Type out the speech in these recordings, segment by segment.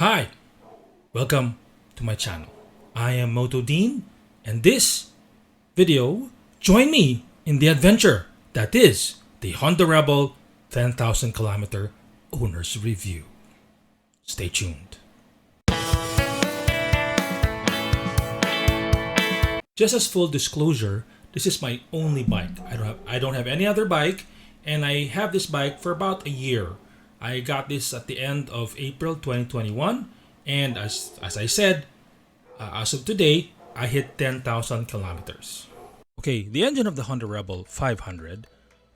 Hi, welcome to my channel. I am Moto Dean, and this video, join me in the adventure that is the Honda Rebel 10,000 kilometer owner's review. Stay tuned. Just as full disclosure, this is my only bike. I don't have any other bike, and I have this bike for about a year. I got this at the end of April 2021, and as I said, as of today, I hit 10,000 kilometers. Okay, the engine of the Honda Rebel 500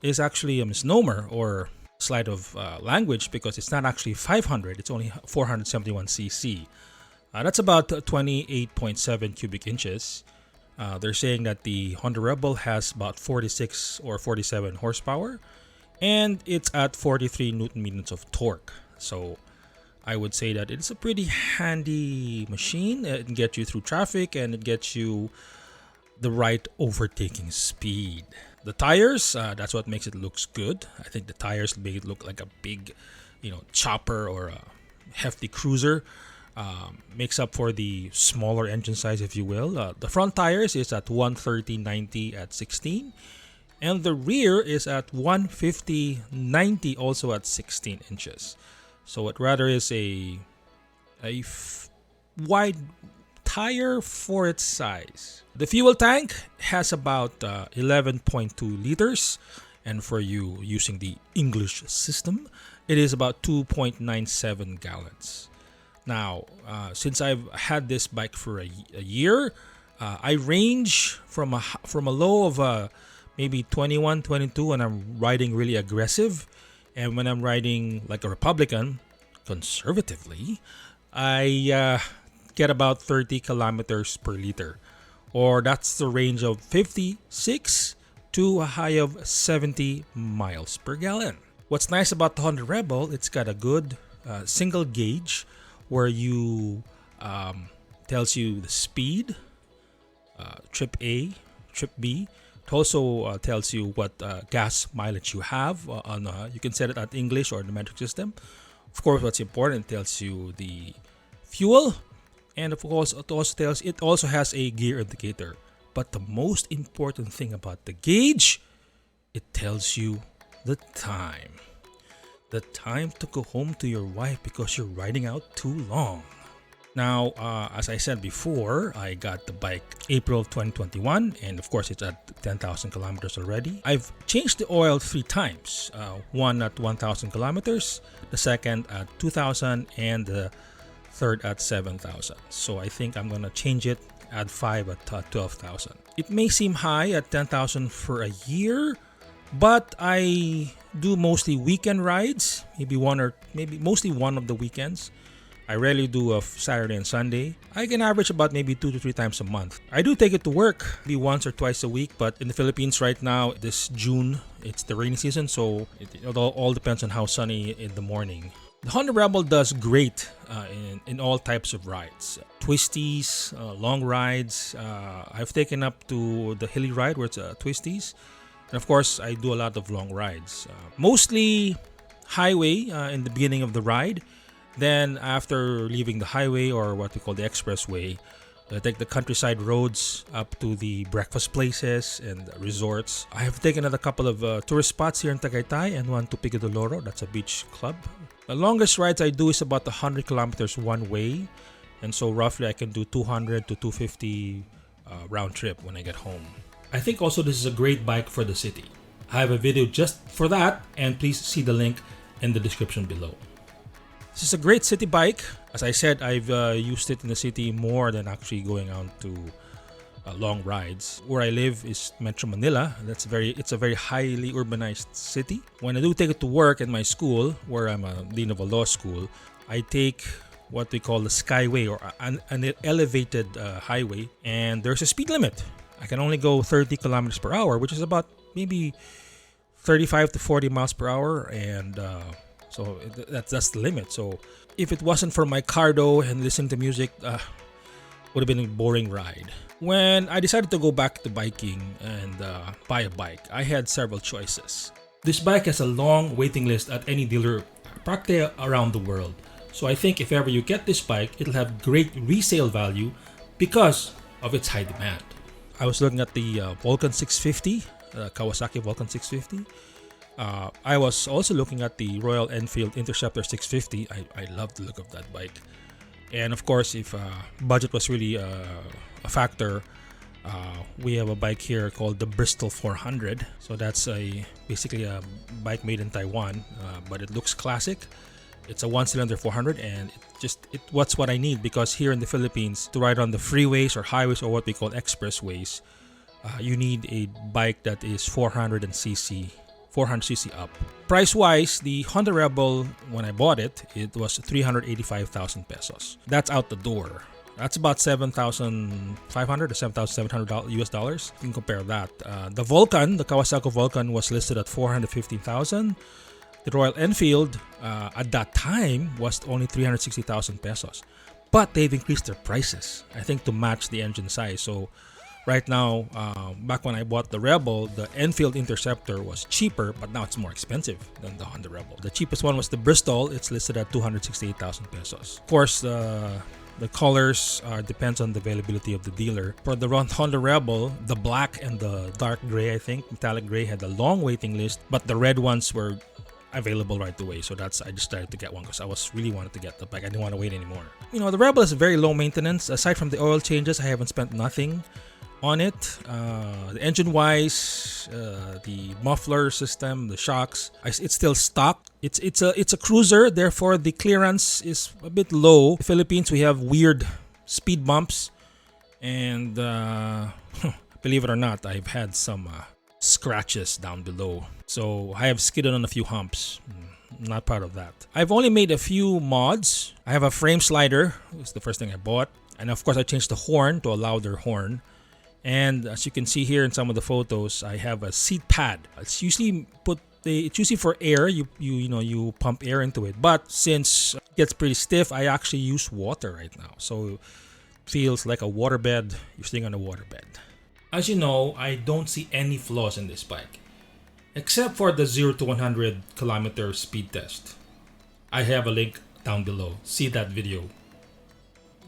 is actually a misnomer or sleight of language because it's not actually 500, it's only 471cc. That's about 28.7 cubic inches. They're saying that the Honda Rebel has about 46 or 47 horsepower, and it's at 43 newton meters of torque. So I would say that it's a pretty handy machine. It can get you through traffic and it gets you the right overtaking speed. The tires, that's what makes it looks good. I think the tires make it look like a big, chopper or a hefty cruiser. Makes up for the smaller engine size, if you will. The front tires is at 130/90 at 16, and the rear is at 150/90 also at 16 inches. So it rather is a wide tire for its size. The fuel tank has about 11.2 liters, and for you using the English system, it is about 2.97 gallons. Now, since I've had this bike for a year, I range from a low of maybe 21, 22 when I'm riding really aggressive, and when I'm riding like a Republican, conservatively, I get about 30 kilometers per liter, or that's the range of 56 to a high of 70 miles per gallon. What's nice about the Honda Rebel, it's got a good single gauge where you tells you the speed, trip A, trip B. It also tells you what gas mileage you have. You can set it at English or the metric system. Of course, what's important, it tells you the fuel, and of course, it also has a gear indicator. But the most important thing about the gauge, it tells you the time. The time to go home to your wife because you're riding out too long. Now, as I said before, I got the bike April 2021, and of course it's at 10,000 kilometers already. I've changed the oil 3 times. One at 1,000 kilometers, the second at 2,000, and the third at 7,000. So I think I'm gonna change it, add 5 at 12,000. It may seem high at 10,000 for a year, but I do mostly weekend rides, maybe mostly one of the weekends. I rarely do a Saturday and Sunday. I can average about maybe 2 to 3 times a month. I do take it to work, maybe once or twice a week, but in the Philippines right now, this June, it's the rainy season, so it all depends on how sunny in the morning. The Honda Rebel does great in all types of rides. Twisties, long rides. I've taken up to the hilly ride where it's twisties. And of course, I do a lot of long rides. Mostly highway in the beginning of the ride. Then after leaving the highway, or what we call the expressway, I take the countryside roads up to the breakfast places and resorts. I have taken a couple of tourist spots here in Tagaytay and one to Pico de Loro. That's a beach club. The longest rides I do is about 100 kilometers one way. And so roughly I can do 200 to 250 round trip when I get home. I think also this is a great bike for the city. I have a video just for that, and please see the link in the description below. This is a great city bike. As I said, I've used it in the city more than actually going out to long rides. Where I live is Metro Manila. It's a very highly urbanized city. When I do take it to work at my school, where I'm a dean of a law school, I take what we call the Skyway, or an elevated highway, and there's a speed limit. I can only go 30 kilometers per hour, which is about maybe 35 to 40 miles per hour, and so that's the limit. So if it wasn't for my cardio and listening to music, would have been a boring ride. When I decided to go back to biking and buy a bike, I had several choices. This bike has a long waiting list at any dealer practically around the world. So I think if ever you get this bike, it'll have great resale value because of its high demand. I was looking at the Vulcan 650, Kawasaki Vulcan 650. I was also looking at the Royal Enfield Interceptor 650. I love the look of that bike. And of course, if budget was really a factor, we have a bike here called the Bristol 400. So that's basically a bike made in Taiwan, but it looks classic. It's a one-cylinder 400, and what's what I need, because here in the Philippines, to ride on the freeways or highways or what we call expressways, you need a bike that is 400cc up. Price-wise, the Honda Rebel, when I bought it, it was 385,000 pesos. That's out the door. That's about 7,500 to 7,700 US dollars. You can compare that. The Vulcan, the Kawasaki Vulcan, was listed at 415,000. The Royal Enfield at that time was only 360,000 pesos. But they've increased their prices, I think, to match the engine size. So right now, back when I bought the Rebel, the Enfield Interceptor was cheaper, but now it's more expensive than the Honda Rebel. The cheapest one was the Bristol. It's listed at 268,000 pesos. Of course, the colors depends on the availability of the dealer. For the Honda Rebel, the black and the dark gray, I think, metallic gray, had a long waiting list, but the red ones were available right away. So I just decided to get one because I really wanted to get the bike. I didn't want to wait anymore. You know, the Rebel is very low maintenance. Aside from the oil changes, I haven't spent nothing on it. The engine wise, the muffler system, the shocks, it's still stock. It's a cruiser, therefore the clearance is a bit low. In the Philippines, we have weird speed bumps, and believe it or not, I've had some scratches down below. So I have skidded on a few humps. Not proud of that. I've only made a few mods. I have a frame slider. It's the first thing I bought. And of course, I changed the horn to a louder horn. And as you can see here in some of the photos, I have a seat pad. It's usually for air. You pump air into it. But since it gets pretty stiff, I actually use water right now. So it feels like a waterbed. You're sitting on a waterbed. As you know, I don't see any flaws in this bike, except for the 0 to 100 kilometer speed test. I have a link down below. See that video.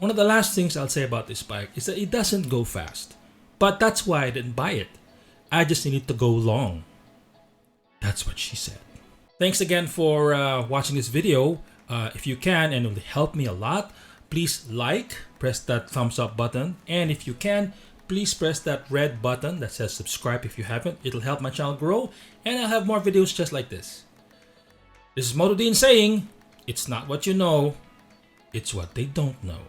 One of the last things I'll say about this bike is that it doesn't go fast. But that's why I didn't buy it. I just need it to go long. That's what she said. Thanks again for watching this video. If you can, and it will help me a lot, please press that thumbs up button. And if you can, please press that red button that says subscribe if you haven't. It'll help my channel grow, and I'll have more videos just like this. This is Motovlog saying, it's not what you know, it's what they don't know.